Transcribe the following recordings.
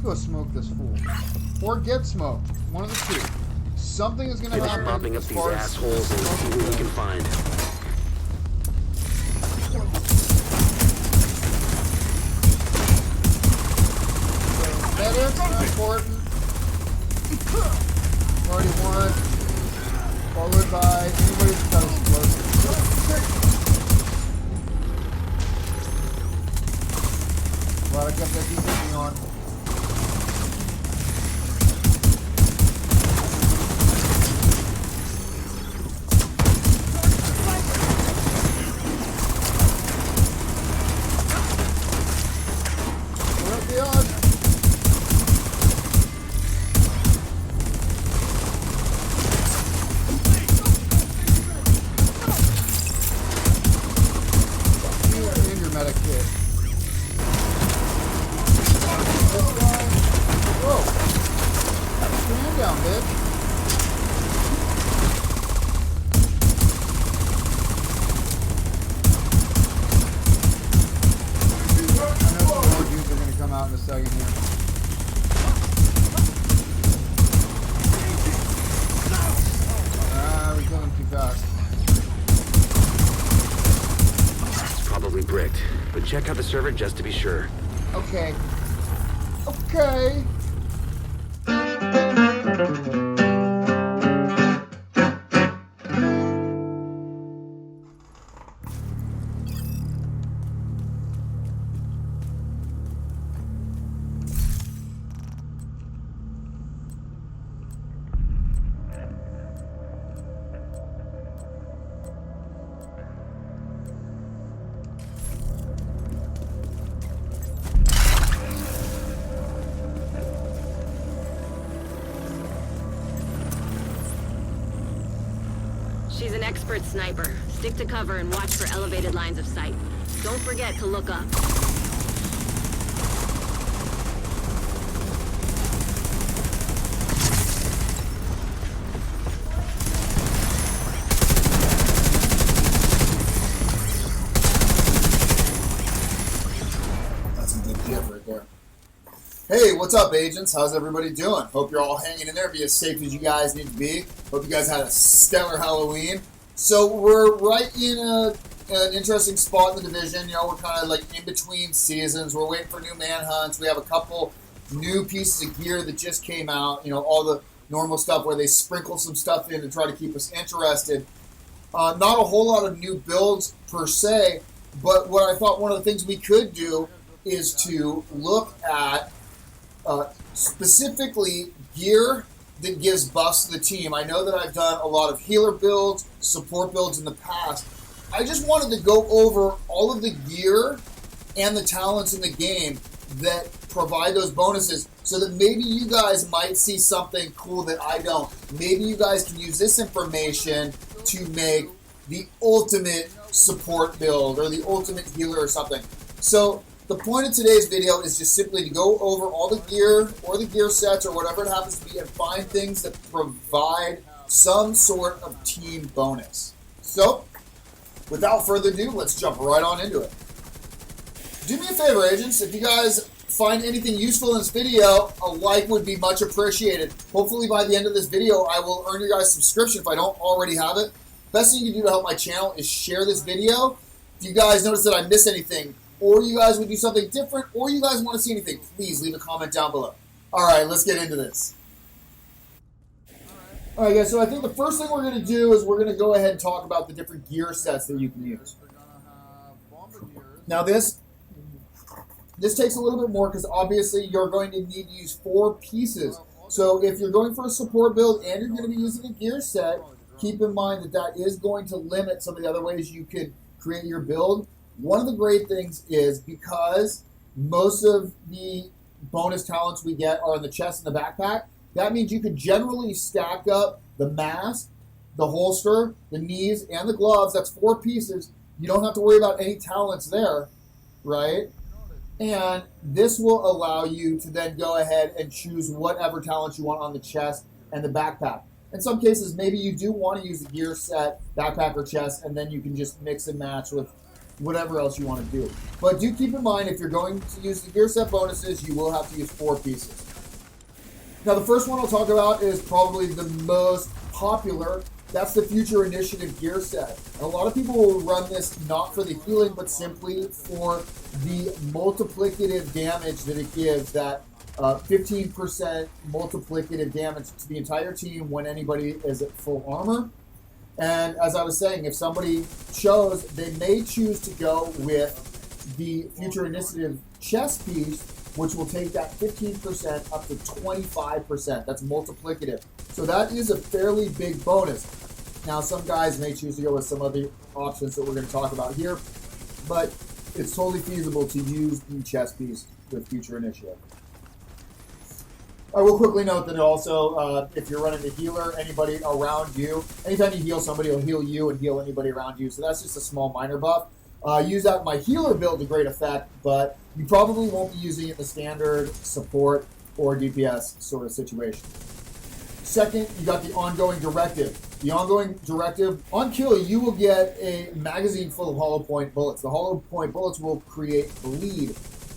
go smoke this fool. Or get smoked. One of the two. Something is going to happen. Mopping up these assholes and see what we can find. Medics are important. Already one. Followed by anybody who's got explosives. Glad I got that DPG on. Check out the server just to be sure. Okay. Okay. She's an expert sniper. Stick to cover and watch for elevated lines of sight. Don't forget to look up. That's a good gift right there. Hey, what's up, agents? How's everybody doing? Hope you're all hanging in there. Be as safe as you guys need to be. Hope you guys had a stellar Halloween. So we're right in an interesting spot in the division. You know, we're kind of like in between seasons. We're waiting for new manhunts. We have a couple new pieces of gear that just came out. You know, all the normal stuff where they sprinkle some stuff in to try to keep us interested. Not a whole lot of new builds per se, but what I thought one of the things we could do is to look at specifically gear that gives buffs to the team. I know that I've done a lot of healer builds, support builds in the past. I just wanted to go over all of the gear and the talents in the game that provide those bonuses so that maybe you guys might see something cool that I don't. Maybe you guys can use this information to make the ultimate support build or the ultimate healer or something. So the point of today's video is just simply to go over all the gear or the gear sets or whatever it happens to be and find things that provide some sort of team bonus. So, without further ado, let's jump right on into it. Do me a favor, agents. If you guys find anything useful in this video, a like would be much appreciated. Hopefully by the end of this video, I will earn your guys' subscription if I don't already have it. Best thing you can do to help my channel is share this video. If you guys notice that I miss anything, or you guys would do something different, or you guys want to see anything, please leave a comment down below. Alright, let's get into this. Alright guys, so I think the first thing we're going to do is we're going to go ahead and talk about the different gear sets that you can use. Now this takes a little bit more because obviously you're going to need to use 4 pieces. So if you're going for a support build and you're going to be using a gear set, keep in mind that that is going to limit some of the other ways you could create your build. One of the great things is because most of the bonus talents we get are in the chest and the backpack, that means you could generally stack up the mask, the holster, the knees, and the gloves. That's 4 pieces. You don't have to worry about any talents there, right? And this will allow you to then go ahead and choose whatever talents you want on the chest and the backpack. In some cases, maybe you do want to use the gear set, backpack or chest, and then you can just mix and match with whatever else you want to do. But do keep in mind, if you're going to use the gear set bonuses, you will have to use 4 pieces. Now, the first one I'll talk about is probably the most popular. That's the Future Initiative gear set. And a lot of people will run this not for the healing, but simply for the multiplicative damage that it gives, that 15% multiplicative damage to the entire team when anybody is at full armor. And as I was saying, if somebody chose, they may choose to go with the Future Initiative chest piece, which will take that 15% up to 25%. That's multiplicative. So that is a fairly big bonus. Now, some guys may choose to go with some other options that we're going to talk about here, but it's totally feasible to use the chest piece with Future Initiative. I will quickly note that it also, if you're running the healer, anybody around you, anytime you heal somebody, will heal you and heal anybody around you. So that's just a small minor buff. Use that in my healer build to great effect, but you probably won't be using it in the standard support or DPS sort of situation. Second, you got the ongoing directive. The ongoing directive, on kill, you will get a magazine full of hollow point bullets. The hollow point bullets will create bleed.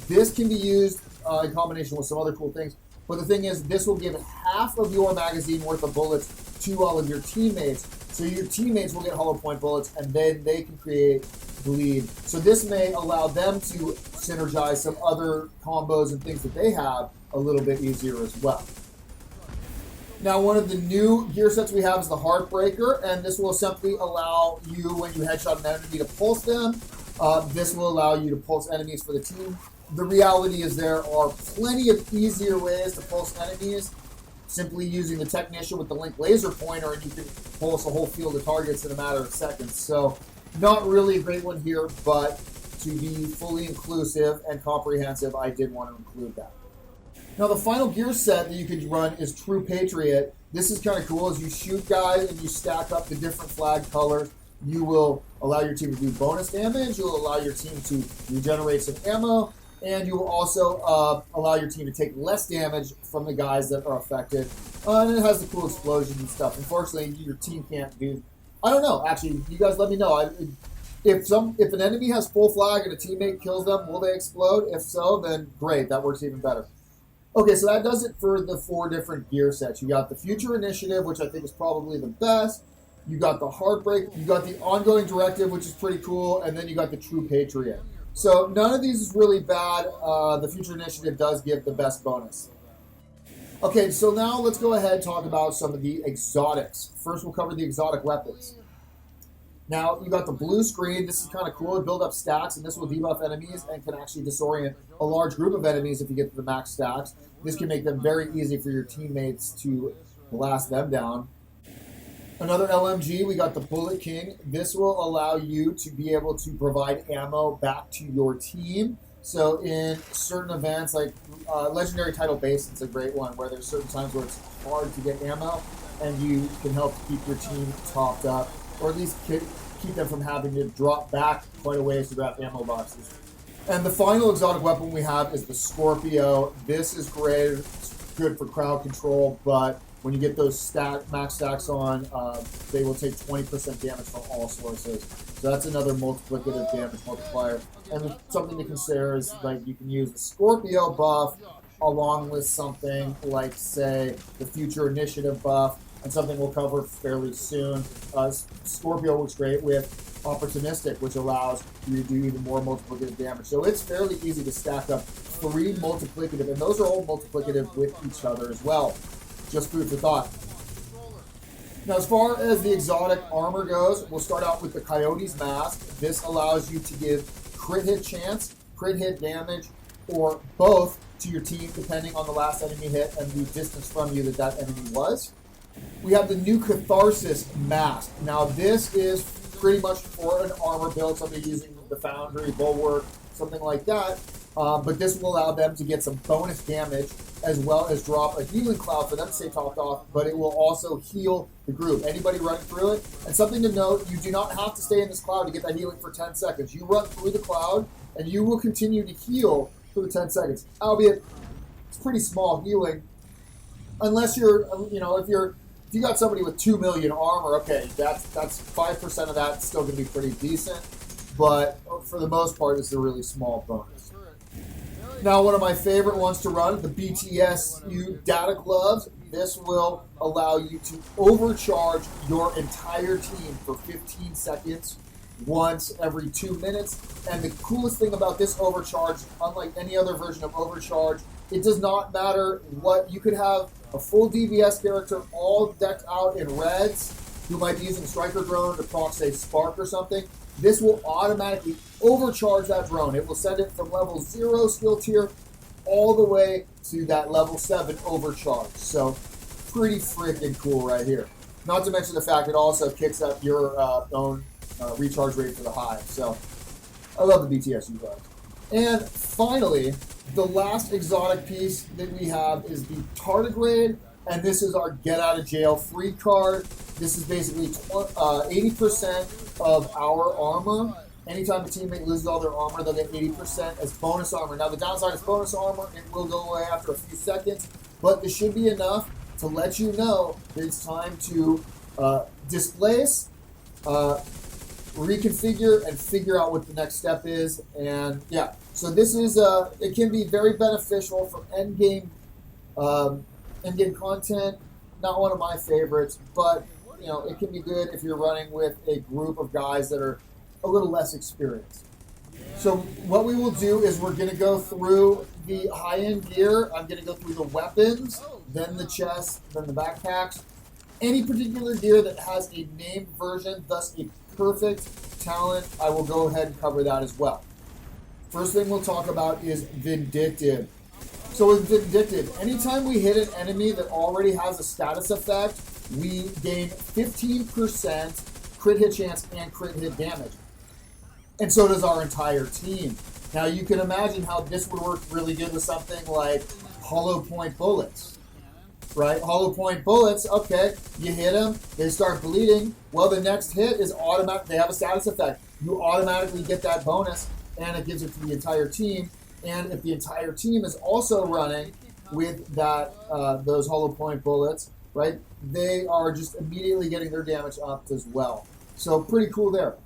This can be used in combination with some other cool things. But the thing is, this will give half of your magazine worth of bullets to all of your teammates. So your teammates will get hollow point bullets, and then they can create bleed. So this may allow them to synergize some other combos and things that they have a little bit easier as well. Now, one of the new gear sets we have is the Heartbreaker, and this will simply allow you, when you headshot an enemy, to pulse them. This will allow you to pulse enemies for the team. The reality is there are plenty of easier ways to pulse enemies, simply using the Technician with the Link laser pointer, and you can pulse a whole field of targets in a matter of seconds. So not really a great one here, but to be fully inclusive and comprehensive, I did want to include that. Now, the final gear set that you can run is True Patriot. This is kind of cool. As you shoot guys and you stack up the different flag colors, you will allow your team to do bonus damage, you'll allow your team to regenerate some ammo, and you will also allow your team to take less damage from the guys that are affected. And it has the cool explosions and stuff. Unfortunately, your team can't do... I don't know. Actually, you guys let me know. If an enemy has full flag and a teammate kills them, will they explode? If so, then great. That works even better. Okay, so that does it for the 4 different gear sets. You got the Future Initiative, which I think is probably the best. You got the Heartbreak. You got the Ongoing Directive, which is pretty cool. And then you got the True Patriot. So none of these is really bad. The Future Initiative does give the best bonus. Okay, so now let's go ahead and talk about some of the exotics. First, we'll cover the exotic weapons. Now, you got the Bluescreen. This is kind of cool. Build up stacks, and this will debuff enemies and can actually disorient a large group of enemies if you get to the max stacks. This can make them very easy for your teammates to blast them down. Another LMG, we got the Bullet King. This will allow you to be able to provide ammo back to your team. So in certain events, like Legendary Tidal Basin's a great one, where there's certain times where it's hard to get ammo, and you can help keep your team topped up, or at least keep them from having to drop back quite a ways to grab ammo boxes. And the final exotic weapon we have is the Scorpio. This is great. It's good for crowd control, but when you get those max stacks on, they will take 20% damage from all sources. So that's another multiplicative damage multiplier. And something to consider is, like, you can use the Scorpio buff along with something like, say, the Future Initiative buff, and something we'll cover fairly soon. Scorpio works great with Opportunistic, which allows you to do even more multiplicative damage. So it's fairly easy to stack up 3 multiplicative, and those are all multiplicative with each other as well. Just food for thought. Now, as far as the exotic armor goes, we'll start out with the Coyote's Mask. This allows you to give crit hit chance, crit hit damage, or both to your team, depending on the last enemy hit and the distance from you that enemy was. We have the new Catharsis Mask. Now, this is pretty much for an armor build, somebody using the Foundry, Bulwark, something like that. But this will allow them to get some bonus damage, as well as drop a healing cloud for them to stay topped off, but it will also heal the group. Anybody running through it. And something to note, you do not have to stay in this cloud to get that healing for 10 seconds. You run through the cloud, and you will continue to heal for the 10 seconds. Albeit, it's pretty small healing. Unless you're, if you got somebody with 2 million armor, okay, that's 5% of that still going to be pretty decent. but for the most part, it's a really small bonus. Now, one of my favorite ones to run, the BTSU Datagloves. This will allow you to overcharge your entire team for 15 seconds once every 2 minutes. And the coolest thing about this overcharge, unlike any other version of overcharge, it does not matter what. You could have a full DBS character all decked out in reds who might be using Striker Drone to proc, say, Spark or something. This will automatically overcharge that drone. It will send it from level 0 skill tier all the way to that level 7 overcharge. So pretty freaking cool right here. Not to mention the fact it also kicks up your own recharge rate for the hive. So I love the BTSU guys. And finally, the last exotic piece that we have is the Tartigrade, and this is our get out of jail free card. This is basically 80% of our armor. Anytime a teammate loses all their armor, they'll get 80% as bonus armor. Now, the downside is bonus armor. It will go away after a few seconds, but this should be enough to let you know that it's time to displace, reconfigure, and figure out what the next step is. And yeah, so this is it can be very beneficial for endgame content. Not one of my favorites, but you know, it can be good if you're running with a group of guys that are a little less experienced. So what we will do is we're going to go through the high-end gear. I'm going to go through the weapons, then the chests, then the backpacks. Any particular gear that has a named version, thus a perfect talent, I will go ahead and cover that as well. First thing we'll talk about is Vindictive. So with Vindictive, anytime we hit an enemy that already has a status effect, we gain 15% crit hit chance and crit hit damage. And so does our entire team. Now you can imagine how this would work really good with something like hollow point bullets, right? Hollow point bullets, okay, you hit them, they start bleeding. Well, the next hit is automatic. They have a status effect. You automatically get that bonus, and it gives it to the entire team. And if the entire team is also running with that those hollow point bullets, right, they are just immediately getting their damage upped as well. So pretty cool there.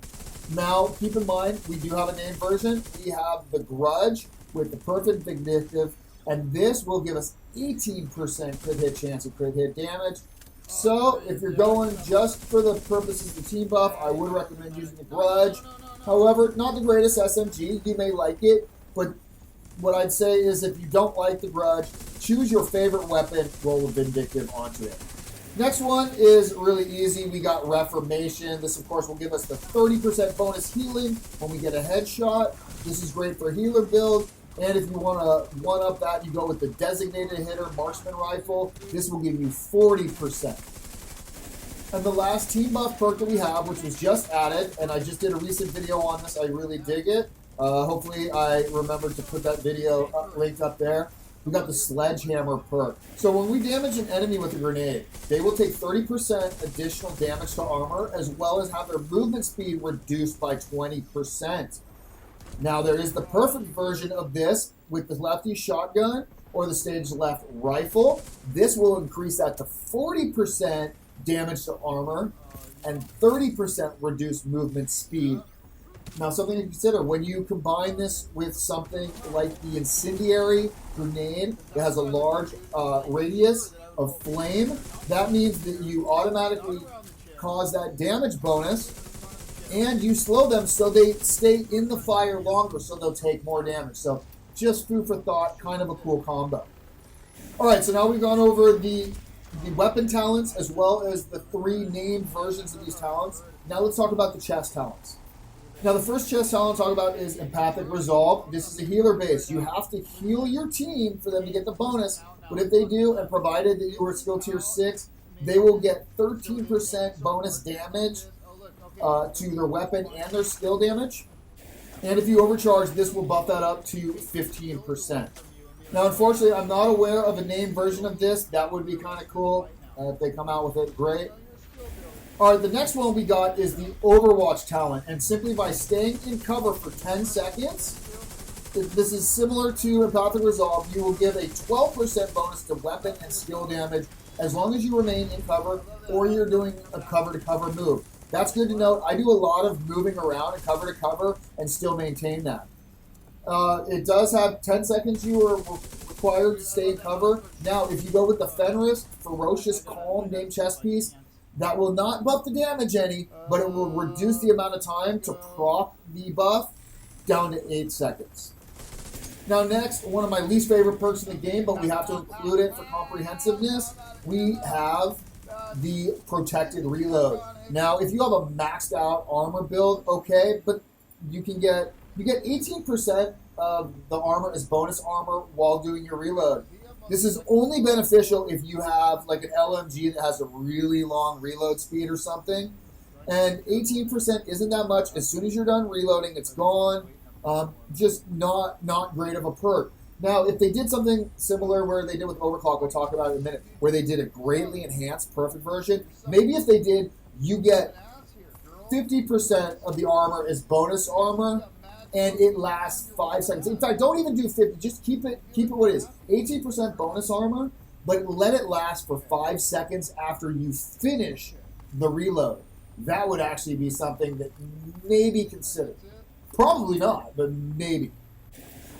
Now, keep in mind, we do have a named version. We have the Grudge with the Perfect Vindictive, and this will give us 18% crit hit chance of crit hit damage. So if you're going just for the purposes of the team buff, I would recommend using the Grudge. However, not the greatest SMG. You may like it, but what I'd say is if you don't like the Grudge, choose your favorite weapon, roll a Vindictive onto it. Next one is really easy. We got Reformation. This, of course, will give us the 30% bonus healing when we get a headshot. This is great for healer build. And if you want to one-up that, you go with the Designated Hitter Marksman Rifle. This will give you 40%. And the last team buff perk that we have, which was just added, and I just did a recent video on this. I really dig it. Hopefully I remembered to put that video linked up there. We got the Sledgehammer perk. So when we damage an enemy with a grenade, they will take 30% additional damage to armor, as well as have their movement speed reduced by 20%. Now there is the perfect version of this with the lefty shotgun or the stage left rifle. This will increase that to 40% damage to armor and 30% reduced movement speed. Now, something to consider, when you combine this with something like the incendiary grenade that has a large radius of flame, that means that you automatically cause that damage bonus, and you slow them so they stay in the fire longer, so they'll take more damage. So just food for thought, kind of a cool combo. All right, so now we've gone over the weapon talents as well as the 3 named versions of these talents. Now let's talk about the chest talents. Now, the first chest talent I'll talk about is Empathic Resolve. This is a healer base. You have to heal your team for them to get the bonus, but if they do, and provided that you are skill tier 6, they will get 13% bonus damage to their weapon and their skill damage. And if you overcharge, this will buff that up to 15%. Now, unfortunately, I'm not aware of a named version of this. That would be kind of cool. If they come out with it, great. All right, the next one we got is the Overwatch talent, and simply by staying in cover for 10 seconds, this is similar to Empathic Resolve, you will give a 12% bonus to weapon and skill damage as long as you remain in cover or you're doing a cover-to-cover move. That's good to know. I do a lot of moving around and cover to cover and still maintain that. It does have 10 seconds you are required to stay in cover. Now, if you go with the Fenris Ferocious Calm named chest piece, that will not buff the damage any, but it will reduce the amount of time to proc the buff down to 8 seconds. Now next, one of my least favorite perks in the game, but we have to include it for comprehensiveness, we have the Protected Reload. Now, if you have a maxed out armor build, okay, but you get 18% of the armor as bonus armor while doing your reload. This is only beneficial if you have like an LMG that has a really long reload speed or something. And 18% isn't that much. As soon as you're done reloading, it's gone. Just not great of a perk. Now, if they did something similar where they did with Overclock, we'll talk about it in a minute, where they did a greatly enhanced perfect version, maybe if they did, you get 50% of the armor as bonus armor, and it lasts 5 seconds. In fact, don't even do 50. Just keep it what it is. 18% bonus armor, but let it last for 5 seconds after you finish the reload. That would actually be something that maybe consider. Probably not, but maybe.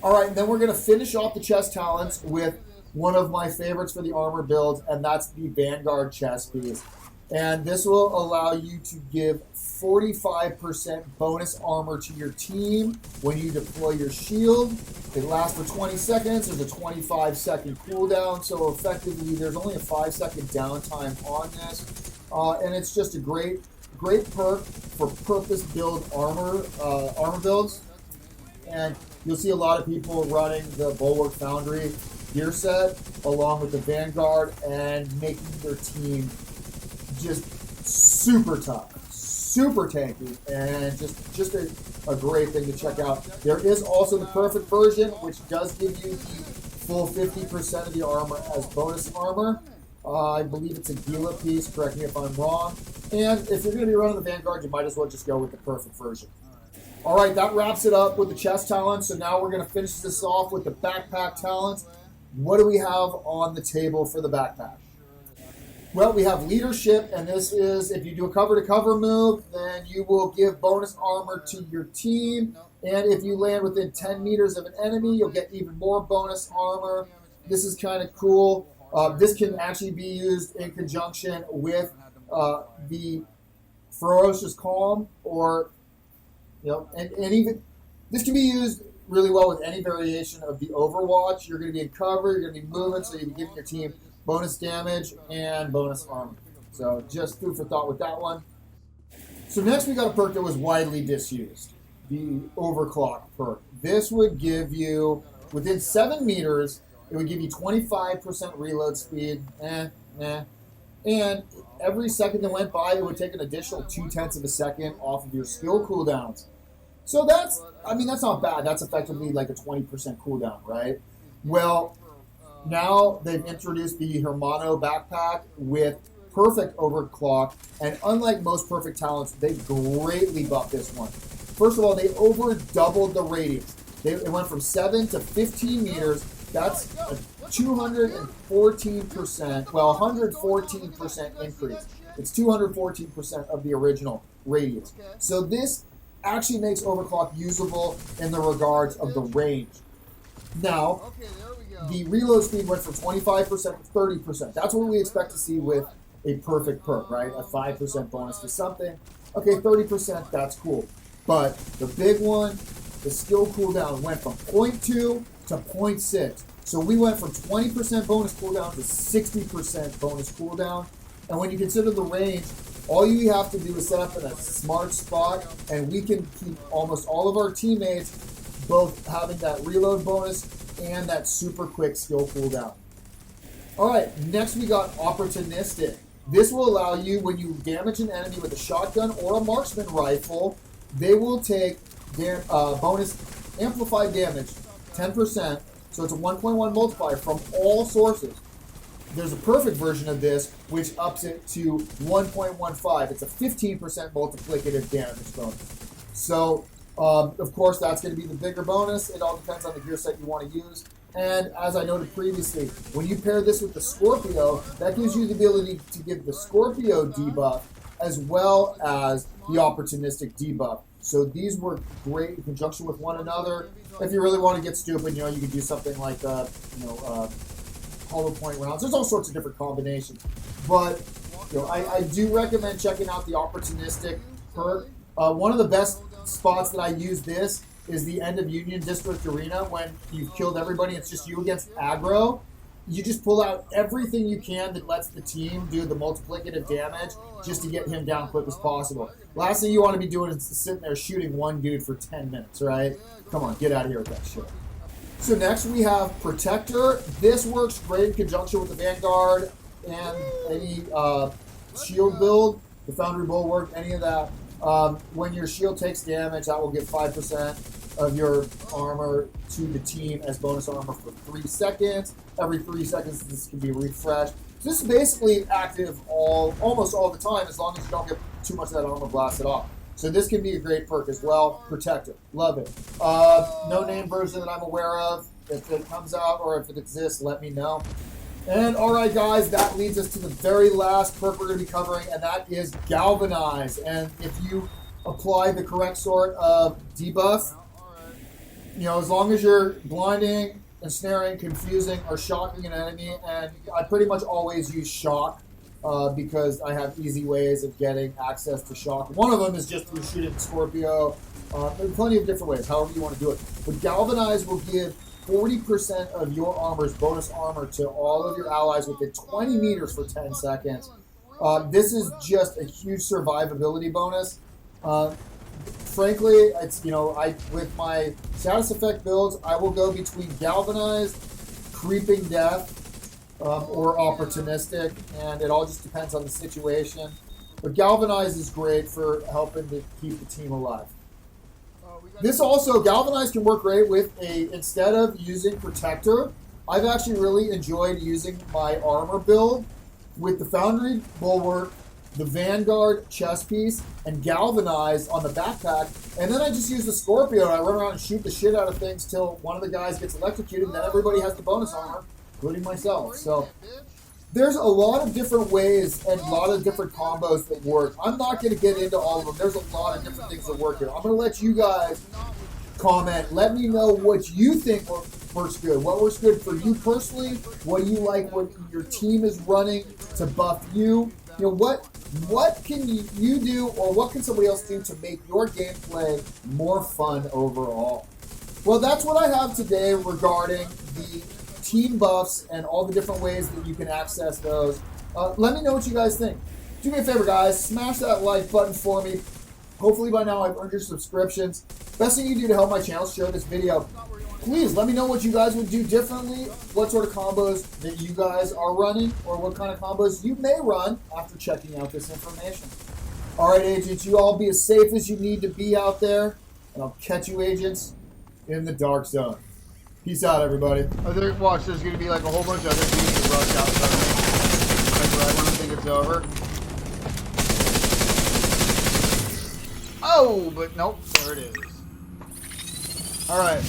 All right, and then we're going to finish off the chest talents with one of my favorites for the armor builds, and that's the Vanguard chest piece. And this will allow you to give 45% bonus armor to your team when you deploy your shield. It lasts for 20 seconds. There's a 25-second cooldown, so effectively there's only a 5-second downtime on this. And it's just a great perk for purpose-built armor builds. And you'll see a lot of people running the Bulwark Foundry gear set along with the Vanguard and making their team just super tough, super tanky, and just a great thing to check out. There is also the perfect version, which does give you the full 50% of the armor as bonus armor. I believe it's a Gila piece, correct me if I'm wrong. And if you're going to be running the Vanguard, you might as well just go with the perfect version. All right, that wraps it up with the chest talents. So now we're going to finish this off with the backpack talents. What do we have on the table for the backpack? Well, we have leadership, and this is if you do a cover-to-cover move, then you will give bonus armor to your team. And if you land within 10 meters of an enemy, you'll get even more bonus armor. This is kind of cool. This can actually be used in conjunction with the Ferocious Calm, or and even this can be used really well with any variation of the Overwatch. You're going to be in cover, you're going to be moving, so you're giving your team bonus damage and bonus armor. So just food for thought with that one. So next we got a perk that was widely disused, the Overclock perk. This would give you, within 7 meters, it would give you 25% reload speed, and every second that went by, it would take an additional 0.2 of a second off of your skill cooldowns. So that's not bad. That's effectively like a 20% cooldown, right? Well, now they've introduced the Hermano backpack with perfect overclock, and unlike most perfect talents, they greatly buffed this one. First of all, they over doubled the radius. It went from 7 to 15 meters. That's a 214%, well, 114% increase. It's 214% of the original radius. So this actually makes Overclock usable in the regards of the range. Now, the reload speed went from 25% to 30%. That's what we expect to see with a perfect perk, right? A 5% bonus to something. Okay, 30%, that's cool. But the big one, the skill cooldown went from 0.2 to 0.6. So we went from 20% bonus cooldown to 60% bonus cooldown. And when you consider the range, all you have to do is set up in a smart spot, and we can keep almost all of our teammates both having that reload bonus and that super quick skill cooldown. All right, next we got Opportunistic. This will allow you, when you damage an enemy with a shotgun or a marksman rifle, they will take their bonus amplified damage, 10%, so it's a 1.1 multiplier from all sources. There's a perfect version of this, which ups it to 1.15. It's a 15% multiplicative damage bonus. So, of course, that's going to be the bigger bonus. It all depends on the gear set you want to use. And as I noted previously, when you pair this with the Scorpio, that gives you the ability to give the Scorpio debuff as well as the Opportunistic debuff. So these work great in conjunction with one another. If you really want to get stupid, you know, you can do something like, hollow point rounds. There's all sorts of different combinations. But, you know, I do recommend checking out the Opportunistic perk. One of the best spots that I use this is the end of Union District Arena. When you've killed everybody, it's just you against aggro. You just pull out everything you can that lets the team do the multiplicative damage just to get him down quick as possible. Last thing you want to be doing is sitting there shooting one dude for 10 minutes, right? Come on, get out of here with that shit. So next we have Protector. This works great in conjunction with the Vanguard and any shield build, the Foundry Bulwark, any of that. When your shield takes damage, that will give 5% of your armor to the team as bonus armor for 3 seconds. Every 3 seconds, this can be refreshed. So this is basically active almost all the time, as long as you don't get too much of that armor blasted off. So this can be a great perk as well. Protector, love it. No name version that I'm aware of. If it comes out or if it exists, let me know. And all right, guys, that leads us to the very last perk we're going to be covering, and that is Galvanize. And if you apply the correct sort of debuff, you know, as long as you're blinding, ensnaring, confusing, or shocking an enemy, and I pretty much always use shock because I have easy ways of getting access to shock. One of them is just through shooting Scorpio. There's plenty of different ways, however you want to do it. But Galvanize will give 40% of your armor's bonus armor to all of your allies within 20 meters for 10 seconds. This is just a huge survivability bonus. Frankly, it's, you know, with my status effect builds, I will go between Galvanized, Creeping Death, or Opportunistic, and it all just depends on the situation. But Galvanize is great for helping to keep the team alive. This also, Galvanize can work great with instead of using Protector, I've actually really enjoyed using my armor build with the Foundry Bulwark, the Vanguard chest piece, and Galvanize on the backpack, and then I just use the Scorpio and I run around and shoot the shit out of things till one of the guys gets electrocuted, and then everybody has the bonus armor, including myself. So there's a lot of different ways and a lot of different combos that work. I'm not going to get into all of them. There's a lot of different things that work here. I'm going to let you guys comment. Let me know what you think works good. What works good for you personally? What do you like when your team is running to buff you? You know, what can you do, or what can somebody else do to make your gameplay more fun overall? Well, that's what I have today regarding the team buffs and all the different ways that you can access those. Let me know what you guys think. Do me a favor, guys. Smash that like button for me. Hopefully by now I've earned your subscriptions. Best thing you can do to help my channel is share this video. Please let me know what you guys would do differently, what sort of combos that you guys are running, or what kind of combos you may run after checking out this information. All right, agents, you all be as safe as you need to be out there, and I'll catch you, agents, in the dark zone. Peace out, everybody. Watch, there's going to be like a whole bunch of other dudes that rush out suddenly. Like right when I think it's over. Oh, but nope, there it is. All right.